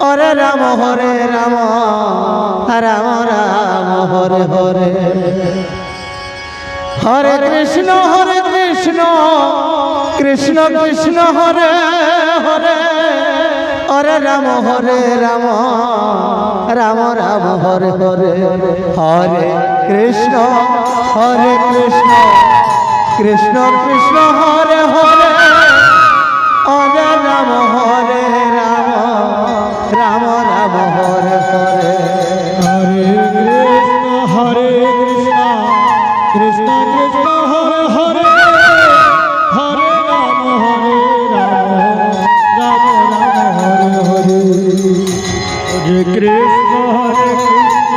হরে রাম হরে রাম রাম রাম হরে হরে হরে কৃষ্ণ কৃষ্ণ কৃষ্ণ হরে হরে হরে রাম রাম রাম হরে হরে হরে কৃষ্ণ কৃষ্ণ কৃষ্ণ হরে হরে হরে রাম রাম রাম হরে হরে হরে কৃষ্ণ কৃষ্ণ কৃষ্ণ হরে হরে হরে রাম রাম রাম হরে হরে হরে কৃষ্ণ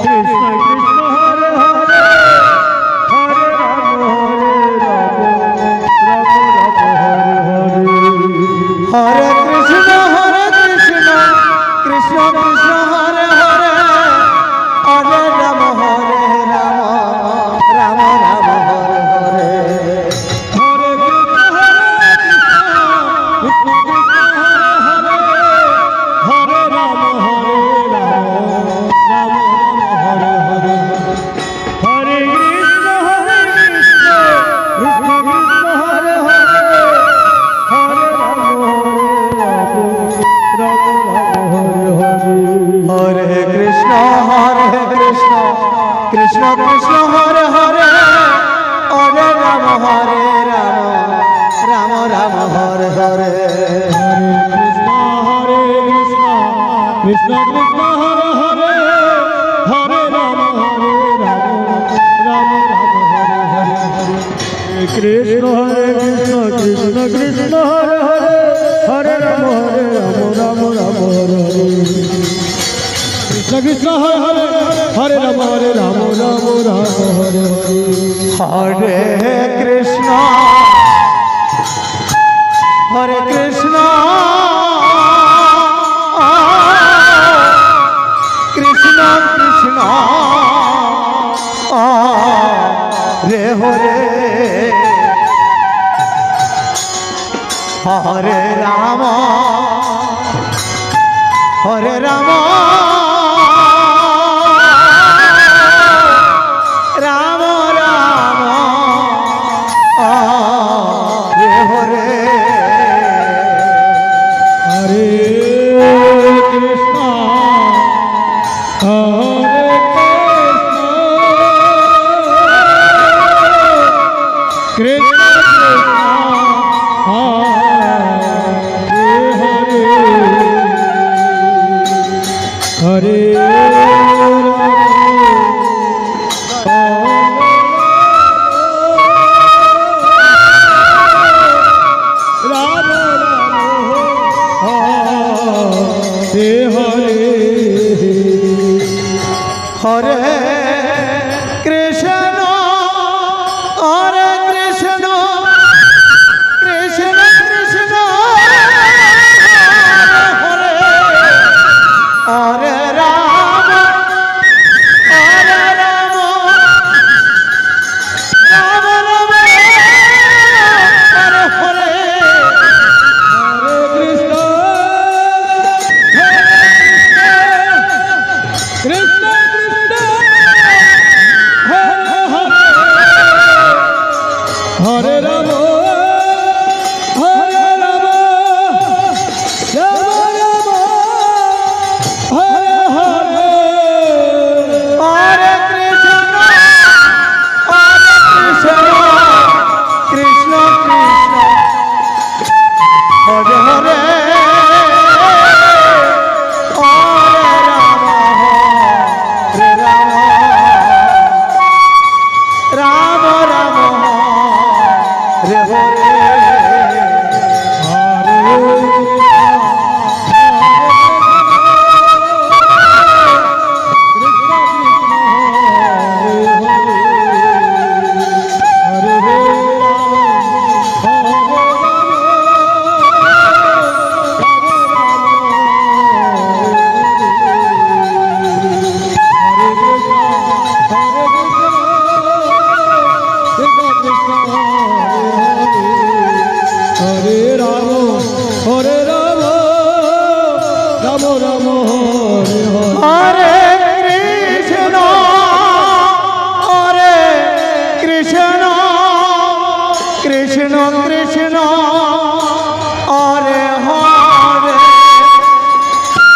কৃষ্ণ কৃষ্ণ হরে হরে হরে রাম রাম রাম হরে হরে হরে কৃষ্ণ কৃষ্ণ কৃষ্ণ হরে হরে হরে রাম রাম রাম রাম হরে হরে হরে কৃষ্ণ কৃষ্ণ কৃষ্ণ হরে হরে হরে রাম রাম রাম হরে হরে হরে কৃষ্ণ কৃষ্ণ কৃষ্ণ হরে হরে হরে রাম রাম হরে হরে হরে কৃষ্ণ কৃষ্ণ কৃষ্ণ হরে হরে হরে রাম রাম রাম হরে হরে কৃষ্ণ কৃষ্ণ কৃষ্ণ হরে হরে হরে রাম রাম রাম হরে হরে কৃষ্ণ কৃষ্ণ কৃষ্ণ হরে হরে হরে রাম রাম রাম হরে হরে কৃষ্ণ কৃষ্ণ হরে হরে হরে রাম রাম রাম হরে হরে হরে কৃষ্ণ কৃষ্ণ কৃষ্ণ রে হরে হরে রাম রাম রাম রে হরে হরে কৃষ্ণ হরে কৃষ্ণ কৃষ্ণ হরে রাম হরে হরে হরে কৃষ্ণ কৃষ্ণ কৃষ্ণ হরে হরে রাম রাম রাম হরে হরে হরে কৃষ্ণ কৃষ্ণ কৃষ্ণ রাম রাম হরে হরে হরে কৃষ্ণ হরে কৃষ্ণ কৃষ্ণ কৃষ্ণ হরে হরে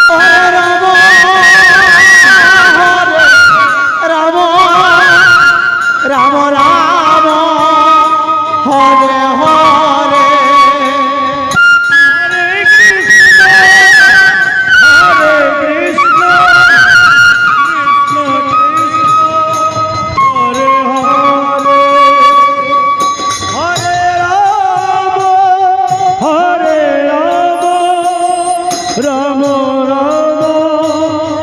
হরে রাম হরে রাম রাম রাম হরে হরে রাম রাম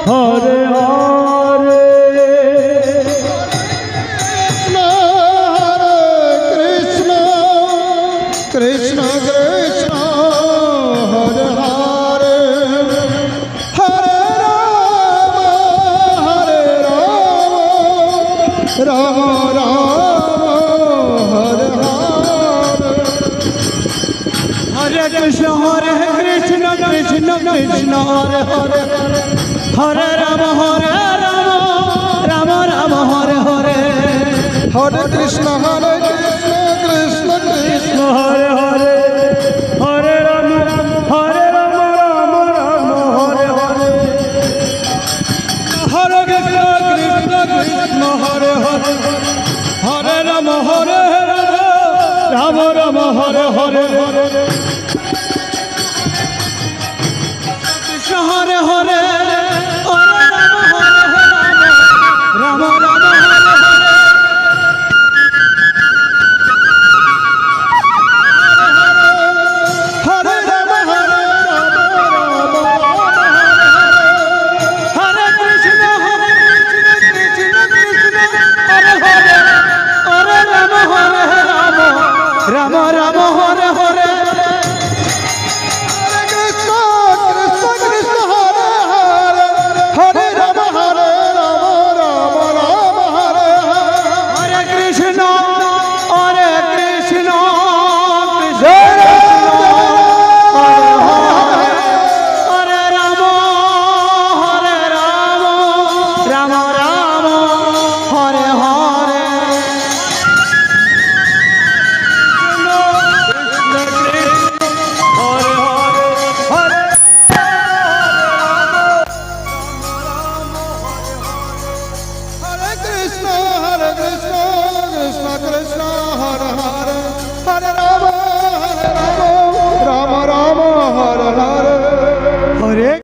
হরে হরে কৃষ্ণ কৃষ্ণ কৃষ্ণ হরে হরে হরে রাম রাম রাম হরে হরে হরে কৃষ্ণ হরে কৃষ্ণ কৃষ্ণ কৃষ্ণ হরে হরে হরে রাম রাম রাম হরে হরে হরে কৃষ্ণ কৃষ্ণ কৃষ্ণ হরে হরে হরে রাম রাম রাম হরে হরে হরে কৃষ্ণ কৃষ্ণ কৃষ্ণ হরে হরে হরে রাম রাম রাম হরে হরে